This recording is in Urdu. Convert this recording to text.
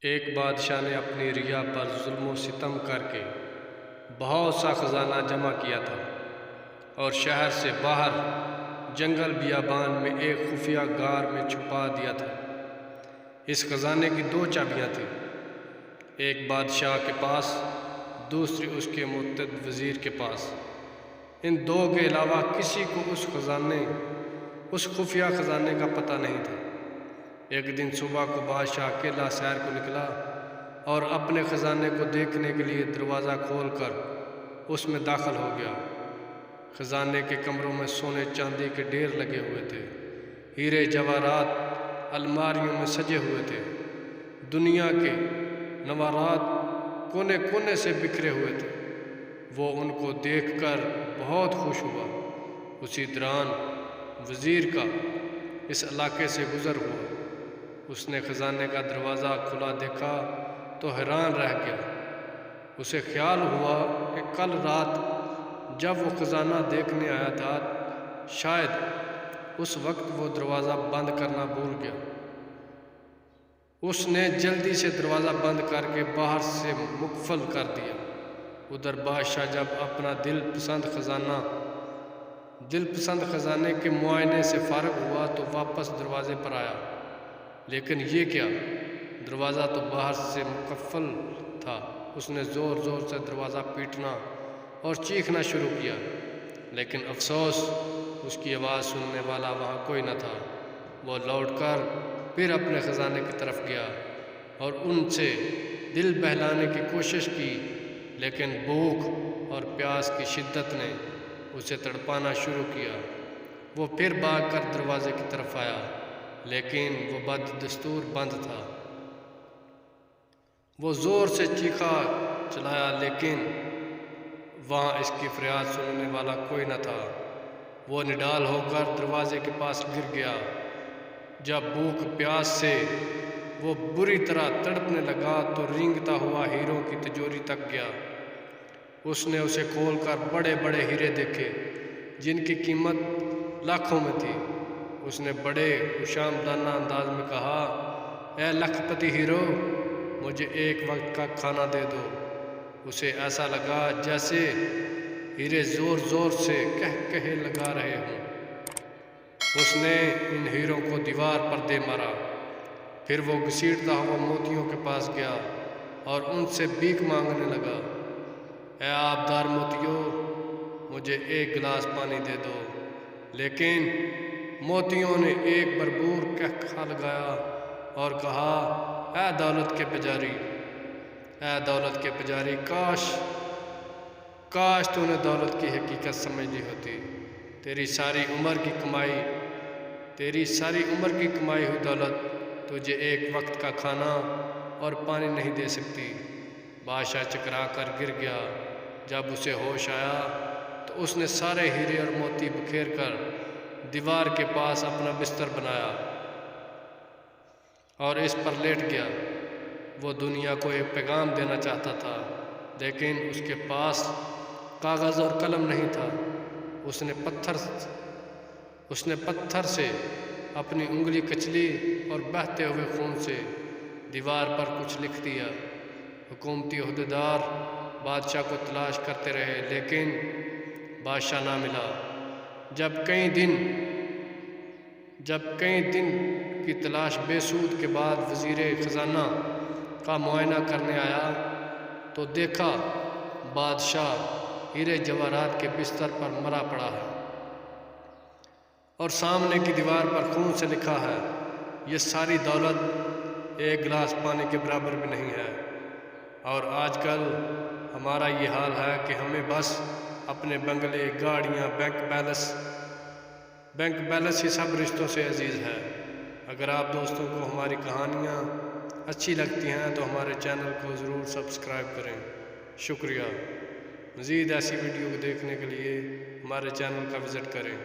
ایک بادشاہ نے اپنی رعایا پر ظلم و ستم کر کے بہت سا خزانہ جمع کیا تھا اور شہر سے باہر جنگل بیابان میں ایک خفیہ غار میں چھپا دیا تھا۔ اس خزانے کی دو چابیاں تھیں، ایک بادشاہ کے پاس، دوسری اس کے متعدد وزیر کے پاس۔ ان دو کے علاوہ کسی کو اس خفیہ خزانے کا پتہ نہیں تھا۔ ایک دن صبح کو بادشاہ اکیلا سیر کو نکلا اور اپنے خزانے کو دیکھنے کے لیے دروازہ کھول کر اس میں داخل ہو گیا۔ خزانے کے کمروں میں سونے چاندی کے ڈھیر لگے ہوئے تھے، ہیرے جواہرات الماریوں میں سجے ہوئے تھے، دنیا کے نوارات کونے کونے سے بکھرے ہوئے تھے۔ وہ ان کو دیکھ کر بہت خوش ہوا۔ اسی دوران وزیر کا اس علاقے سے گزر ہوا۔ اس نے خزانے کا دروازہ کھلا دیکھا تو حیران رہ گیا۔ اسے خیال ہوا کہ کل رات جب وہ خزانہ دیکھنے آیا تھا شاید اس وقت وہ دروازہ بند کرنا بھول گیا۔ اس نے جلدی سے دروازہ بند کر کے باہر سے مقفل کر دیا۔ ادھر بادشاہ جب اپنا دل پسند خزانے کے معائنے سے فارغ ہوا تو واپس دروازے پر آیا، لیکن یہ کیا، دروازہ تو باہر سے مقفل تھا۔ اس نے زور زور سے دروازہ پیٹنا اور چیخنا شروع کیا، لیکن افسوس اس کی آواز سننے والا وہاں کوئی نہ تھا۔ وہ لوٹ کر پھر اپنے خزانے کی طرف گیا اور ان سے دل بہلانے کی کوشش کی، لیکن بھوک اور پیاس کی شدت نے اسے تڑپانا شروع کیا۔ وہ پھر بھاگ کر دروازے کی طرف آیا، لیکن وہ بدستور بند تھا۔ وہ زور سے چیخا چلایا، لیکن وہاں اس کی فریاد سننے والا کوئی نہ تھا۔ وہ نڈال ہو کر دروازے کے پاس گر گیا۔ جب بھوک پیاس سے وہ بری طرح تڑپنے لگا تو رینگتا ہوا ہیروں کی تجوری تک گیا۔ اس نے اسے کھول کر بڑے بڑے ہیرے دیکھے جن کی قیمت لاکھوں میں تھی۔ اس نے بڑے خوشامدانہ انداز میں کہا، اے لاکھ پتی ہیرو، مجھے ایک وقت کا کھانا دے دو۔ اسے ایسا لگا جیسے ہیرے زور زور سے کہے لگا رہے ہوں۔ اس نے ان ہیروں کو دیوار پر دے مارا۔ پھر وہ گھسیٹتا ہوا موتیوں کے پاس گیا اور ان سے بھیک مانگنے لگا، اے آبدار موتیوں، مجھے ایک گلاس پانی دے دو۔ لیکن موتیوں نے ایک بربور کہا لگایا اور کہا، اے دولت کے پجاری، کاش تو نے دولت کی حقیقت سمجھ لی ہوتی۔ تیری ساری عمر کی کمائی ہوئی دولت تجھے ایک وقت کا کھانا اور پانی نہیں دے سکتی۔ بادشاہ چکرا کر گر گیا۔ جب اسے ہوش آیا تو اس نے سارے ہیرے اور موتی بکھیر کر دیوار کے پاس اپنا بستر بنایا اور اس پر لیٹ گیا۔ وہ دنیا کو ایک پیغام دینا چاہتا تھا، لیکن اس کے پاس کاغذ اور قلم نہیں تھا۔ اس نے پتھر سے اپنی انگلی کچلی اور بہتے ہوئے خون سے دیوار پر کچھ لکھ دیا۔ حکومتی عہدیدار بادشاہ کو تلاش کرتے رہے، لیکن بادشاہ نہ ملا۔ جب کئی دن کی تلاش بے سود کے بعد وزیر خزانہ کا معائنہ کرنے آیا تو دیکھا بادشاہ ہیرے جواہرات کے بستر پر مرا پڑا ہے اور سامنے کی دیوار پر خون سے لکھا ہے، یہ ساری دولت ایک گلاس پانی کے برابر بھی نہیں ہے۔ اور آج کل ہمارا یہ حال ہے کہ ہمیں بس اپنے بنگلے، گاڑیاں، بینک بیلنس ہی سب رشتوں سے عزیز ہے۔ اگر آپ دوستوں کو ہماری کہانیاں اچھی لگتی ہیں تو ہمارے چینل کو ضرور سبسکرائب کریں۔ شکریہ۔ مزید ایسی ویڈیو کو دیکھنے کے لیے ہمارے چینل کا وزٹ کریں۔